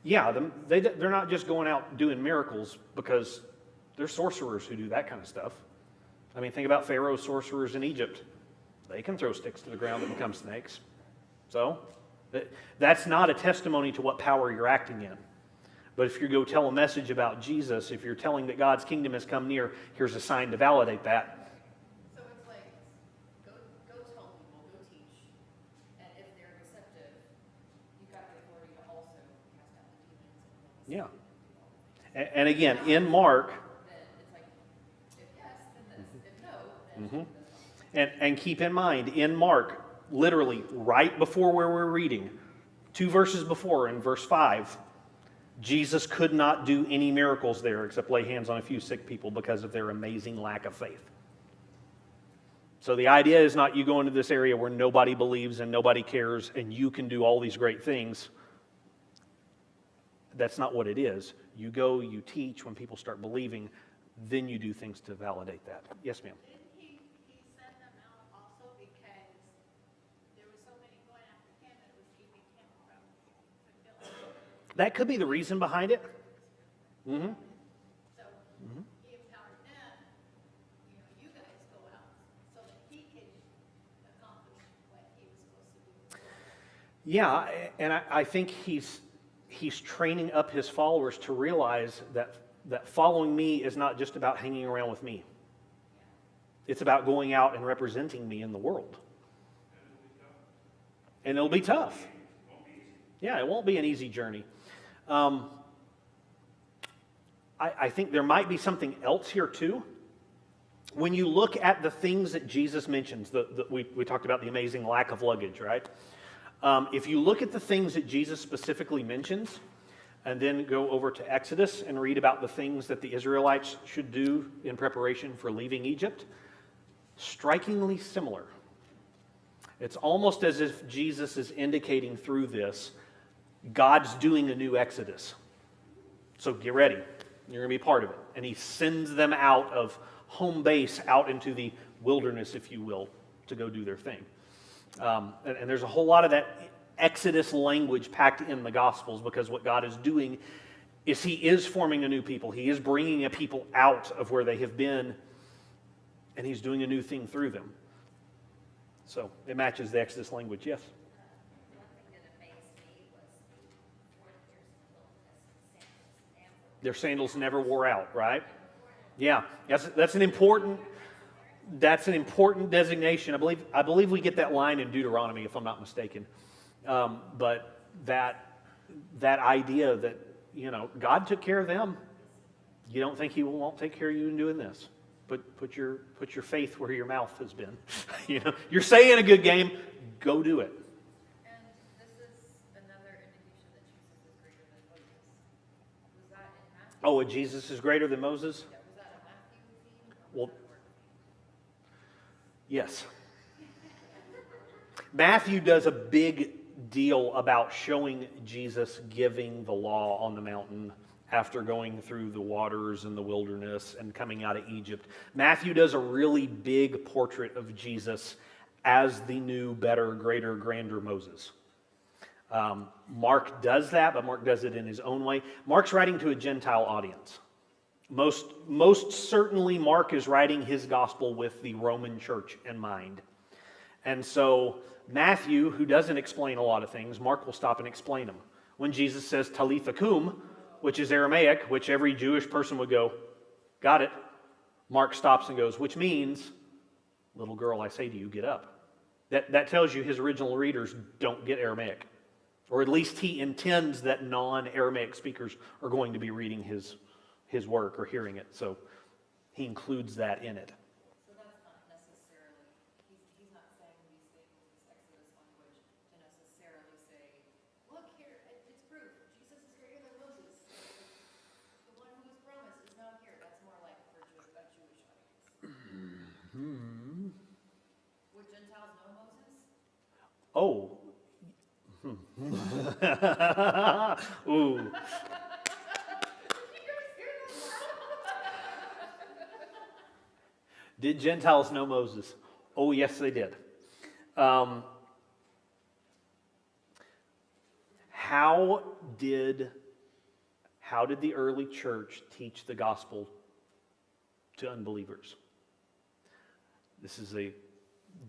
Yeah, they're not just going out doing miracles, because there's sorcerers who do that kind of stuff. I mean, think about Pharaoh's sorcerers in Egypt. They can throw sticks to the ground that become snakes. So, that's not a testimony to what power you're acting in. But if you go tell a message about Jesus, if you're telling that God's kingdom has come near, here's a sign to validate that. So it's like, go tell people, go teach, and if they're receptive, you've got the authority to also cast out the demons. Yeah. And again, in Mark, Then it's like, if yes, then this. If no, then and keep in mind, in Mark, literally right before where we're reading, 2 verses before, in verse 5, Jesus could not do any miracles there except lay hands on a few sick people because of their amazing lack of faith. So the idea is not you go into this area where nobody believes and nobody cares and you can do all these great things. That's not what it is. You go, you teach. When people start believing, then you do things to validate that. Yes, ma'am. Didn't he send them out also because there were so many going after him that it was keeping him from fulfilling? That could be the reason behind it. Mm-hmm. So he empowered them, you guys go out so that he could accomplish what he was supposed to do. Yeah, and I think he's training up his followers to realize that following me is not just about hanging around with me. It's about going out and representing me in the world. And it'll be tough. Yeah, it won't be an easy journey. I think there might be something else here too. When you look at the things that Jesus mentions, we talked about the amazing lack of luggage, right? If you look at the things that Jesus specifically mentions, and then go over to Exodus and read about the things that the Israelites should do in preparation for leaving Egypt, strikingly similar. It's almost as if Jesus is indicating through this, God's doing a new Exodus. So get ready. You're going to be part of it. And he sends them out of home base, out into the wilderness, if you will, to go do their thing. And there's a whole lot of that Exodus language packed in the Gospels, because what God is doing is he is forming a new people. He is bringing a people out of where they have been, and he's doing a new thing through them. So it matches the Exodus language, yes? one thing that amazed me was the 40 years in the wilderness, Their sandals never wore out, right? Yeah, that's an important designation. I believe we get that line in Deuteronomy, if I'm not mistaken. But that idea that, God took care of them. You don't think he won't take care of you in doing this. Put your faith where your mouth has been. You're saying a good game, go do it. And this is another indication that Jesus is greater than Moses. Was that in Matthew? Oh, Jesus is greater than Moses? Yeah, was that a Matthew theme? Well, yes. Matthew does a big deal about showing Jesus giving the law on the mountain after going through the waters and the wilderness and coming out of Egypt. Matthew does a really big portrait of Jesus as the new, better, greater, grander Moses. Mark does that, but Mark does it in his own way. Mark's writing to a Gentile audience. Most certainly, Mark is writing his gospel with the Roman church in mind. And so Matthew, who doesn't explain a lot of things, Mark will stop and explain them. When Jesus says Talitha cum, which is Aramaic, which every Jewish person would go, got it. Mark stops and goes, which means, little girl, I say to you, get up. That tells you his original readers don't get Aramaic. Or at least he intends that non-Aramaic speakers are going to be reading his work or hearing it. So he includes that in it. So that's not necessarily, he's not saying these things, this Exodus language, to necessarily say, look here, it's proof, Jesus is greater than Moses. The one who was promised is not here. That's more like for a Jewish audience. Would Gentiles know Moses? Oh. Ooh. Did Gentiles know Moses? Oh, yes, they did. How did How did the early church teach the gospel to unbelievers? This is a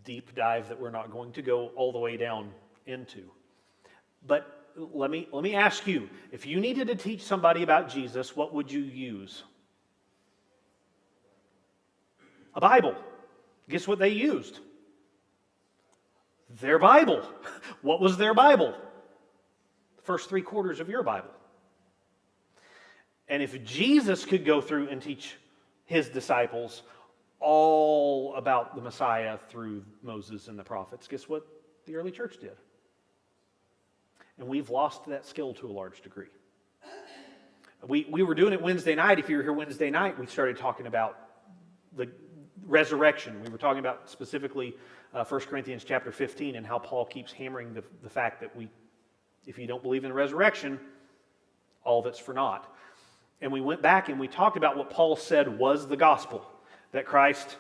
deep dive that we're not going to go all the way down into. But let me ask you, if you needed to teach somebody about Jesus, what would you use? A Bible. Guess what they used? Their Bible. What was their Bible? The first 3/4 of your Bible. And if Jesus could go through and teach his disciples all about the Messiah through Moses and the prophets, guess what the early church did? And we've lost that skill to a large degree. We were doing it Wednesday night. If you were here Wednesday night, we started talking about the resurrection. We were talking about specifically 1 Corinthians chapter 15 and how Paul keeps hammering the fact that if you don't believe in the resurrection, all of it's for naught. And we went back and we talked about what Paul said was the gospel, that Christ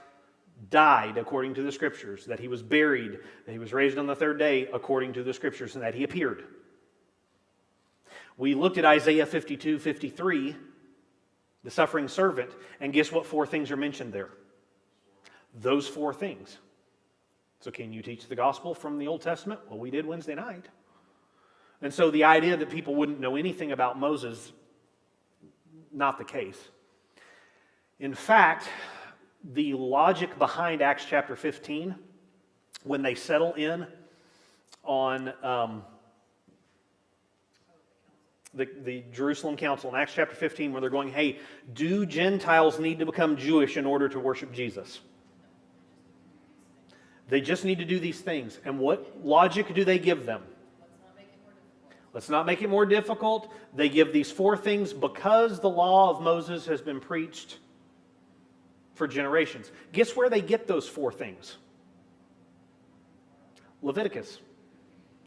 died according to the Scriptures, that he was buried, that he was raised on the third day according to the Scriptures, and that he appeared. We looked at Isaiah 52:53, the suffering servant, and guess what 4 things are mentioned there? Those 4 things. So can you teach the gospel from the Old Testament? Well, we did Wednesday night. And so the idea that people wouldn't know anything about Moses, not the case. In fact, the logic behind Acts chapter 15, when they settle in on the Jerusalem Council in Acts chapter 15, where they're going, hey, do Gentiles need to become Jewish in order to worship Jesus? They just need to do these things. And what logic do they give them? Let's not make it more difficult. They give these 4 things because the law of Moses has been preached for generations. Guess where they get those 4 things? Leviticus.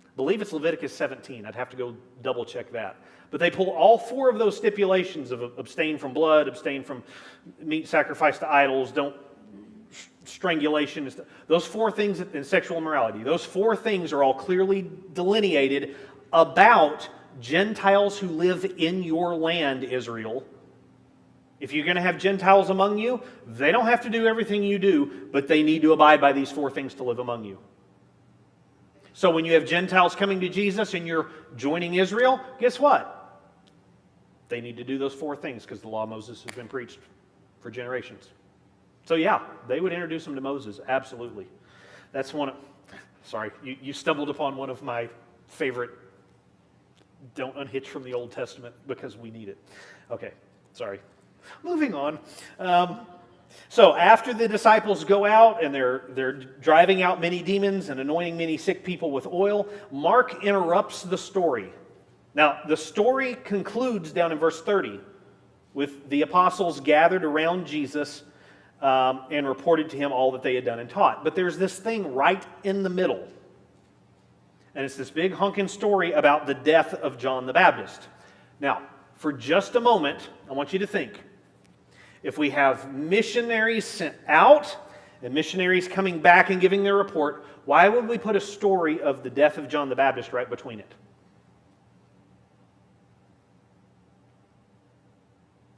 I believe it's Leviticus 17. I'd have to go double check that. But they pull all 4 of those stipulations of abstain from blood, abstain from meat sacrificed to idols, don't strangulation. Those 4 things in sexual immorality. Those 4 things are all clearly delineated about Gentiles who live in your land, Israel. If you're going to have Gentiles among you, they don't have to do everything you do, but they need to abide by these 4 things to live among you. So when you have Gentiles coming to Jesus and you're joining Israel, guess what? They need to do those 4 things because the law of Moses has been preached for generations. So yeah, they would introduce them to Moses, absolutely. That's one of, sorry, you stumbled upon one of my favorite, don't unhitch from the Old Testament because we need it. Okay, sorry. Moving on. So after the disciples go out and they're driving out many demons and anointing many sick people with oil, Mark interrupts the story. Now, the story concludes down in verse 30 with the apostles gathered around Jesus and reported to him all that they had done and taught. But there's this thing right in the middle. And it's this big honking story about the death of John the Baptist. Now, for just a moment, I want you to think. If we have missionaries sent out and missionaries coming back and giving their report, why would we put a story of the death of John the Baptist right between it?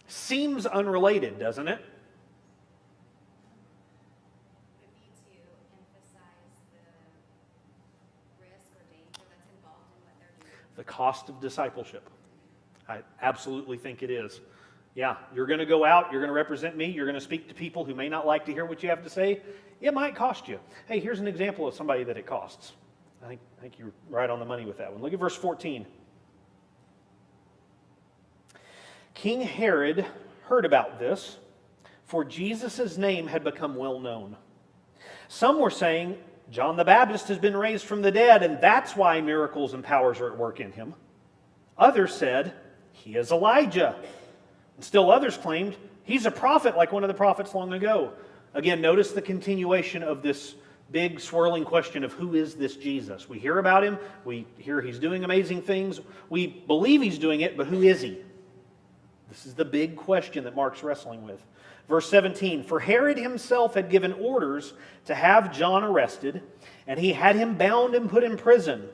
Seems unrelated, doesn't it? Would be to emphasize the risk or danger that's involved in what they're doing. The cost of discipleship. I absolutely think it is. Yeah, you're going to go out, you're going to represent me, you're going to speak to people who may not like to hear what you have to say. It might cost you. Hey, here's an example of somebody that it costs. I think you're right on the money with that one. Look at verse 14. King Herod heard about this, for Jesus' name had become well known. Some were saying, John the Baptist has been raised from the dead, and that's why miracles and powers are at work in him. Others said, he is Elijah. And still others claimed, he's a prophet like one of the prophets long ago. Again, notice the continuation of this big swirling question of who is this Jesus? We hear about him, we hear he's doing amazing things, we believe he's doing it, but who is he? This is the big question that Mark's wrestling with. Verse 17, for Herod himself had given orders to have John arrested, and he had him bound and put in prison.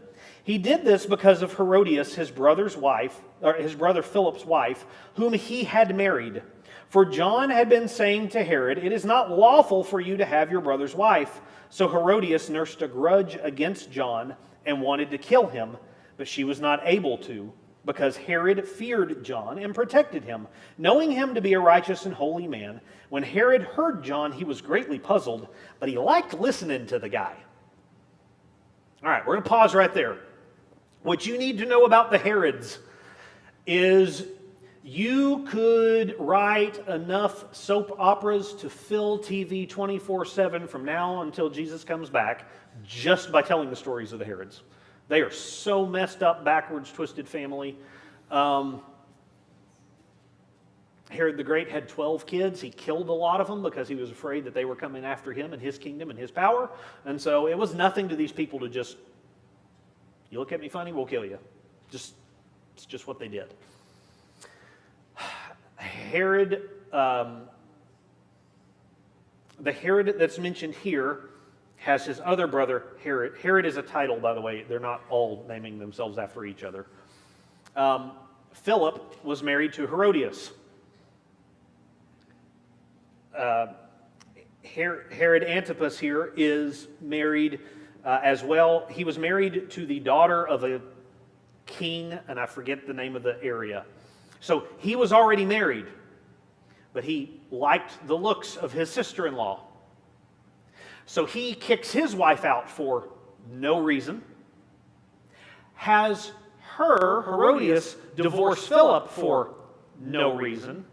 He did this because of Herodias, his brother's wife, or his brother Philip's wife, whom he had married. For John had been saying to Herod, "It is not lawful for you to have your brother's wife." So Herodias nursed a grudge against John and wanted to kill him, but she was not able to, because Herod feared John and protected him, knowing him to be a righteous and holy man. When Herod heard John, he was greatly puzzled, but he liked listening to the guy. All right, we're going to pause right there. What you need to know about the Herods is you could write enough soap operas to fill TV 24/7 from now until Jesus comes back just by telling the stories of the Herods. They are so messed up, backwards, twisted family. Herod the Great had 12 kids. He killed a lot of them because he was afraid that they were coming after him and his kingdom and his power. And so it was nothing to these people to just, you look at me funny, we'll kill you. It's just what they did. Herod, the Herod that's mentioned here has his other brother, Herod. Herod is a title, by the way. They're not all naming themselves after each other. Philip was married to Herodias. Herod Antipas here is married as well. He was married to the daughter of a king, and I forget the name of the area. So he was already married, but he liked the looks of his sister-in-law. So he kicks his wife out for no reason, has her, Herodias, divorce Philip for no reason.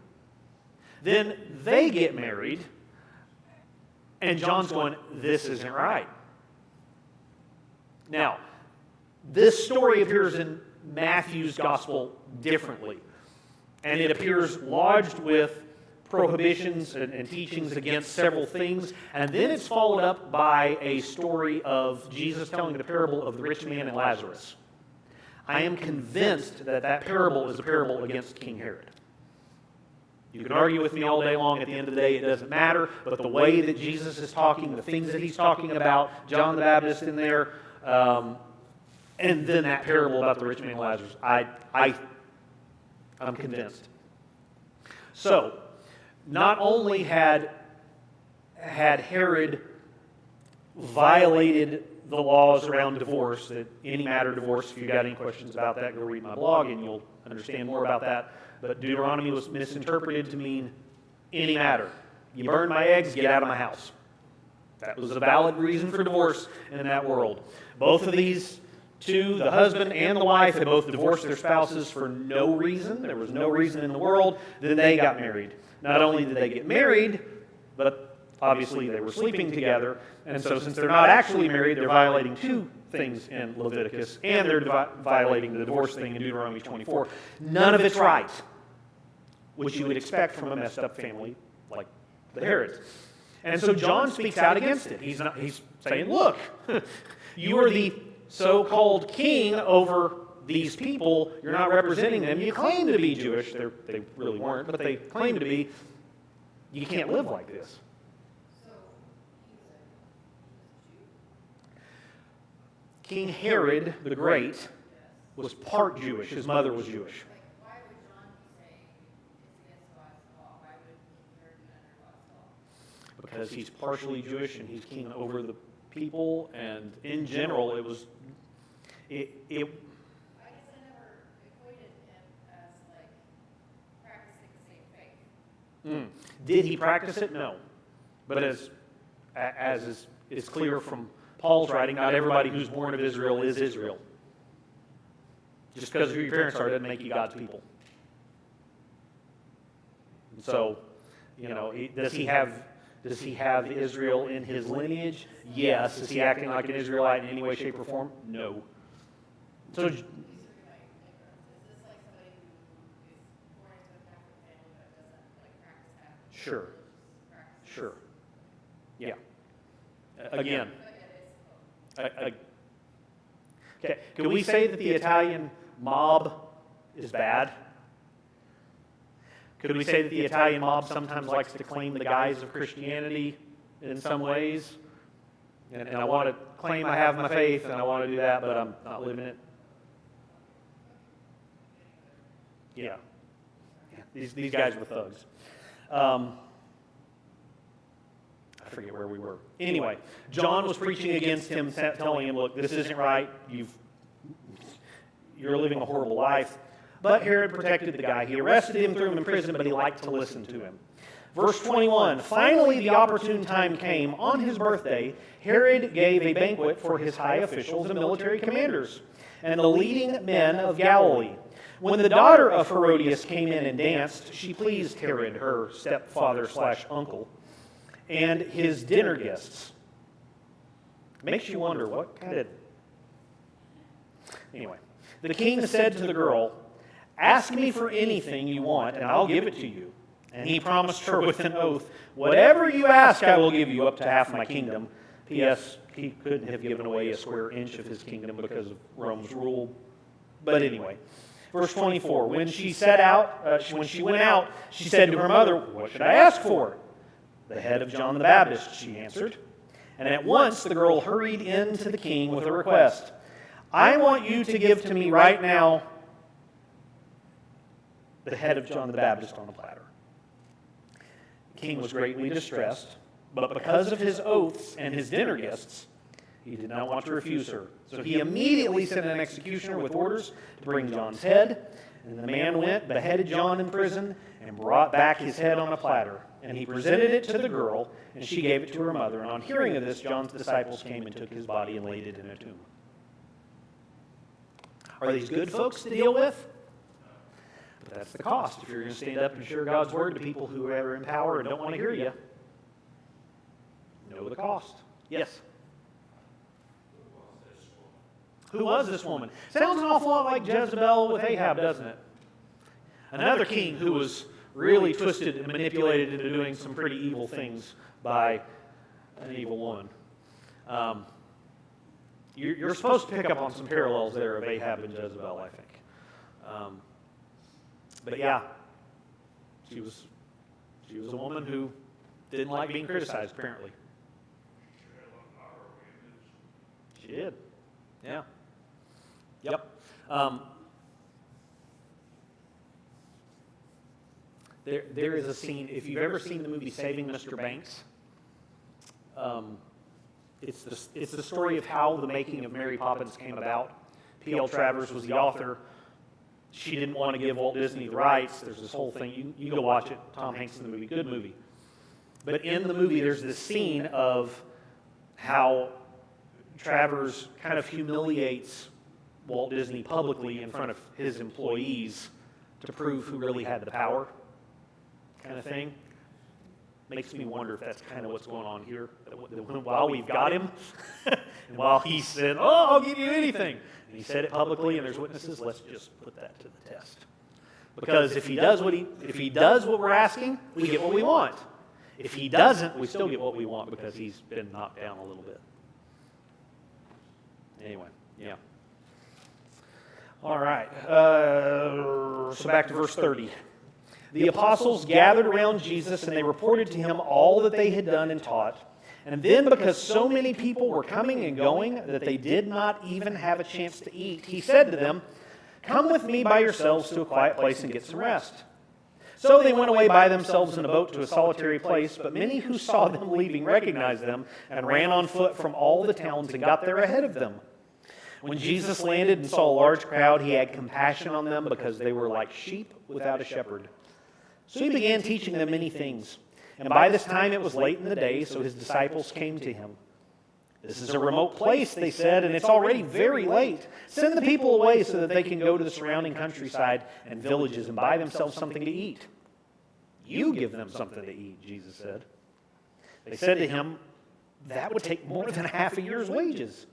Then they get married, and John's going, this isn't right. Now, this story appears in Matthew's gospel differently, and it appears lodged with prohibitions and teachings against several things, and then it's followed up by a story of Jesus telling the parable of the rich man and Lazarus. I am convinced that that parable is a parable against King Herod. You can argue with me all day long. At the end of the day, it doesn't matter. But the way that Jesus is talking, the things that he's talking about, John the Baptist in there, and then that parable about the rich man and Lazarus, I'm convinced. So, not only had Herod violated the laws around divorce, that any matter of divorce, if you've got any questions about that, go read my blog and you'll understand more about that. But Deuteronomy was misinterpreted to mean any matter. You burn my eggs, get out of my house. That was a valid reason for divorce in that world. Both of these two, the husband and the wife, had both divorced their spouses for no reason. There was no reason in the world. Then they got married. Not only did they get married, but obviously they were sleeping together. And so since they're not actually married, they're violating two things in Leviticus, and they're violating the divorce thing in Deuteronomy 24. None of it's right, which you would expect from a messed up family like the Herods. And so John speaks out against it. He's saying, look, you are the so-called king over these people. You're not representing them. You claim to be Jewish. They really weren't, but they claim to be. You can't live like this. King Herod the Great was part Jewish. His mother was Jewish. Why would John be saying it's against God's law? Why would Herod be under God's law? Because he's partially Jewish and he's king over the people, and in general, it was. I guess I never equated him as like practicing the same faith. Did he practice it? No. But as is clear from Paul's writing, not everybody who's born of Israel is Israel. Just because who your parents are doesn't make you God's people. And so, does he have Israel in his lineage? Yes. Is he acting like an Israelite in any way, shape, or form? No. So, Is this like somebody who is born into a Catholic family but doesn't like practice Catholic? sure. Practice? Sure. Yeah. Again. Okay. Can we say that the Italian mob is bad? Could we say that the Italian mob sometimes likes to claim the guise of Christianity in some ways? And I want to claim I have my faith, and I want to do that, but I'm not living it. Yeah. These guys were thugs. I forget where we were. Anyway, John was preaching against him, telling him, look, this isn't right. You're living a horrible life. But Herod protected the guy. He arrested him, threw him in prison, but he liked to listen to him. Verse 21, finally the opportune time came. On his birthday, Herod gave a banquet for his high officials and military commanders and the leading men of Galilee. When the daughter of Herodias came in and danced, she pleased Herod, her stepfather/uncle, and his dinner guests. Makes you wonder, what kind of... Anyway, the king said to the girl, ask me for anything you want, and I'll give it to you. And he promised her with an oath, whatever you ask, I will give you, up to half my kingdom. P.S. He couldn't have given away a square inch of his kingdom because of Rome's rule. But anyway, verse 24, when she went out, she said to her mother, what should I ask for? The head of John the Baptist, she answered. And at once the girl hurried in to the king with a request. I want you to give to me right now the head of John the Baptist on a platter. The king was greatly distressed, but because of his oaths and his dinner guests, he did not want to refuse her. So he immediately sent an executioner with orders to bring John's head. And the man went, beheaded John in prison, and brought back his head on a platter. And he presented it to the girl, and she gave it to her mother. And on hearing of this, John's disciples came and took his body and laid it in a tomb. Are these good folks to deal with? But that's the cost if you're going to stand up and share God's word to people who are in power and don't want to hear you. Know the cost. Yes? Who was this woman? Sounds an awful lot like Jezebel with Ahab, doesn't it? Another king who was really twisted and manipulated into doing some pretty evil things by an evil woman. You're supposed to pick up on some parallels there of Ahab and Jezebel, I think. But yeah, she was a woman who didn't like being criticized, apparently. She did. Yeah. Yep. There is a scene, if you've ever seen the movie Saving Mr. Banks, it's the story of how the making of Mary Poppins came about. P.L. Travers was the author. She didn't want to give Walt Disney the rights. There's this whole thing. You go watch it. Tom Hanks in the movie. Good movie. But in the movie, there's this scene of how Travers kind of humiliates Walt Disney publicly in front of his employees to prove who really had the power, kind of thing. Makes me wonder if that's kind of what's going on here. While we've got him, and while he said, "Oh, I'll give you anything," and he said it publicly, and there's witnesses. Let's just put that to the test. Because if he does what we're asking, we get what we want. If he doesn't, we still get what we want because he's been knocked down a little bit. Anyway, yeah. All right. So back to verse 30. The apostles gathered around Jesus, and they reported to him all that they had done and taught. And then, because so many people were coming and going that they did not even have a chance to eat, he said to them, "Come with me by yourselves to a quiet place and get some rest." So they went away by themselves in a boat to a solitary place, but many who saw them leaving recognized them and ran on foot from all the towns and got there ahead of them. When Jesus landed and saw a large crowd, he had compassion on them because they were like sheep without a shepherd. So he began teaching them many things. And by this time it was late in the day, so his disciples came to him. "This is a remote place," they said, "and it's already very late. Send the people away so that they can go to the surrounding countryside and villages and buy themselves something to eat." "You give them something to eat," Jesus said. They said to him, "That would take more than half a year's wages.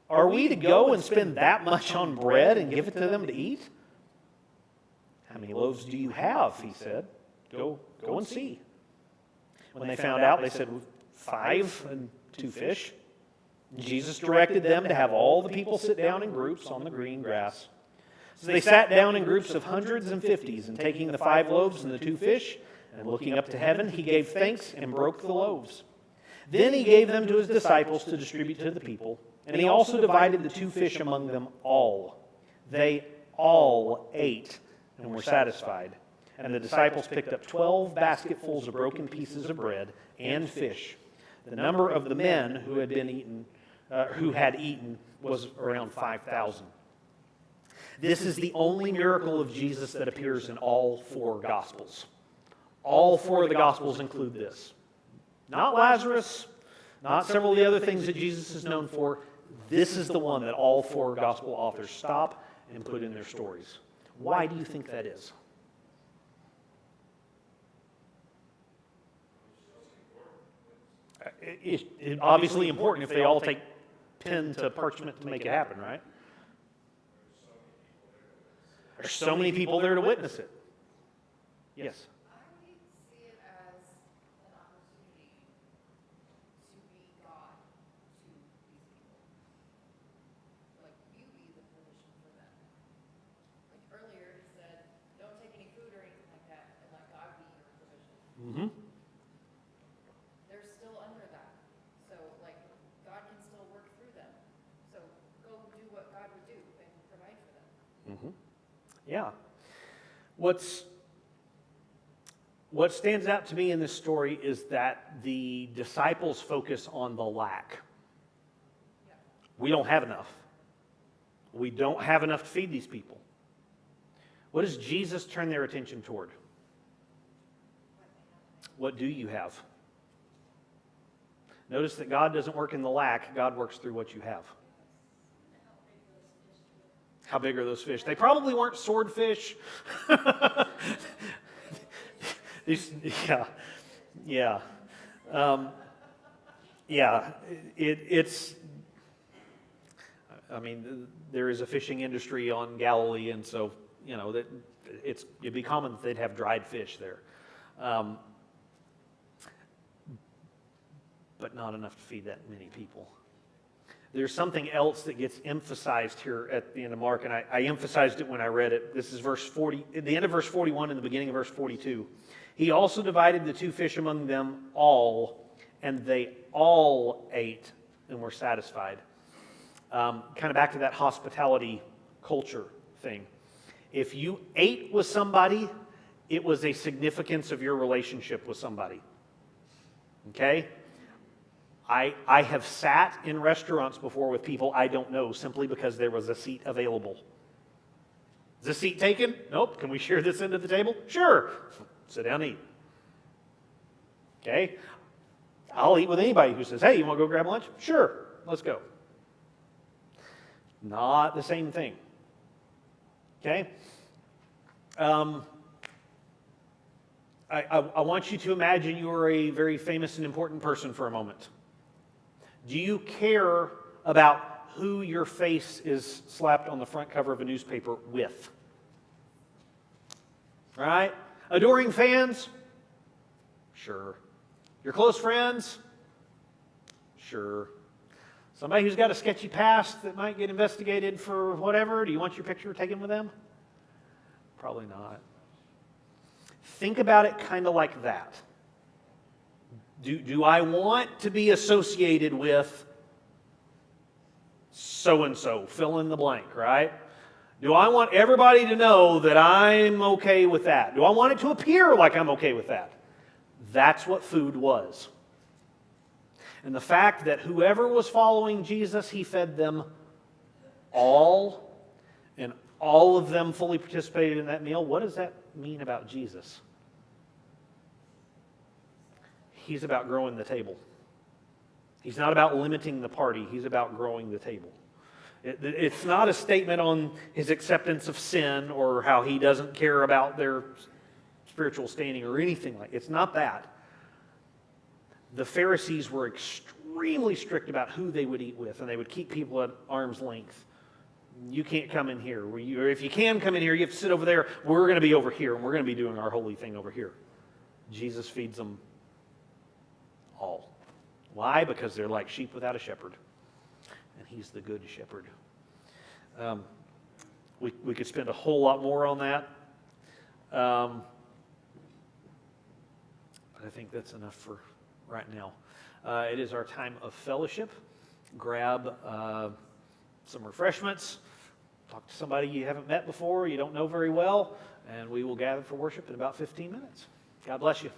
Are we to go and spend that much on bread and give it to them to eat?" "How many loaves do you have?" he said. Go and see." When they found out, they said, 5 and 2 fish. Jesus directed them to have all the people sit down in groups on the green grass. So they sat down in groups of hundreds and fifties, and taking the 5 loaves and the 2 fish, and looking up to heaven, he gave thanks and broke the loaves. Then he gave them to his disciples to distribute to the people, and he also divided the 2 fish among them all. They all ate and were satisfied. And the disciples picked up 12 basketfuls of broken pieces of bread and fish. The number of the men who had eaten was around 5,000. This is the only miracle of Jesus that appears in all 4 Gospels. All 4 of the Gospels include this. Not Lazarus, not several of the other things that Jesus is known for. This is the one that all 4 Gospel authors stop and put in their stories. Why do you think that is? It's obviously important if they all take pen to parchment to make it happen, right? There's so many people there to witness it. Yes. I see it as an opportunity to be God to these people. Like, you be the provision for them. Like earlier, it said, don't take any food or anything like that, and let God be your provision. Mm-hmm. They're still under that. So, like, God can still work through them. So, go do what God would do and provide for them. Mm-hmm. Yeah. What stands out to me in this story is that the disciples focus on the lack. Yeah. We don't have enough. We don't have enough to feed these people. What does Jesus turn their attention toward? What do you have? Notice that God doesn't work in the lack. God works through what you have. How big are those fish? They probably weren't swordfish. Yeah. It's. I mean, there is a fishing industry on Galilee, and so that it'd be common that they'd have dried fish there, but not enough to feed that many people. There's something else that gets emphasized here at the end of Mark, and I emphasized it when I read it. This is verse 40, at the end of verse 41 and the beginning of verse 42. He also divided the 2 fish among them all, and they all ate and were satisfied. Kind of back to that hospitality culture thing. If you ate with somebody, it was a significance of your relationship with somebody. Okay? I have sat in restaurants before with people I don't know simply because there was a seat available. Is this seat taken? Nope. Can we share this end of the table? Sure. Sit down and eat. Okay? I'll eat with anybody who says, hey, you want to go grab lunch? Sure. Let's go. Not the same thing. Okay? I want you to imagine you are a very famous and important person for a moment. Do you care about who your face is slapped on the front cover of a newspaper with? Right? Adoring fans? Sure. Your close friends? Sure. Somebody who's got a sketchy past that might get investigated for whatever? Do you want your picture taken with them? Probably not. Think about it kind of like that. Do I want to be associated with so-and-so, fill in the blank, right? Do I want everybody to know that I'm okay with that? Do I want it to appear like I'm okay with that? That's what food was. And the fact that whoever was following Jesus, he fed them all, and all of them fully participated in that meal. What does that mean about Jesus? He's about growing the table. He's not about limiting the party. He's about growing the table. It's not a statement on his acceptance of sin or how he doesn't care about their spiritual standing or anything like that. It's not that. The Pharisees were extremely strict about who they would eat with, and they would keep people at arm's length. You can't come in here. Or if you can come in here, you have to sit over there. We're going to be over here, and we're going to be doing our holy thing over here. Jesus feeds them all. Why? Because they're like sheep without a shepherd. And he's the good shepherd. We could spend a whole lot more on that. But I think that's enough for right now. It is our time of fellowship. Grab some refreshments. Talk to somebody you haven't met before, you don't know very well, and we will gather for worship in about 15 minutes. God bless you.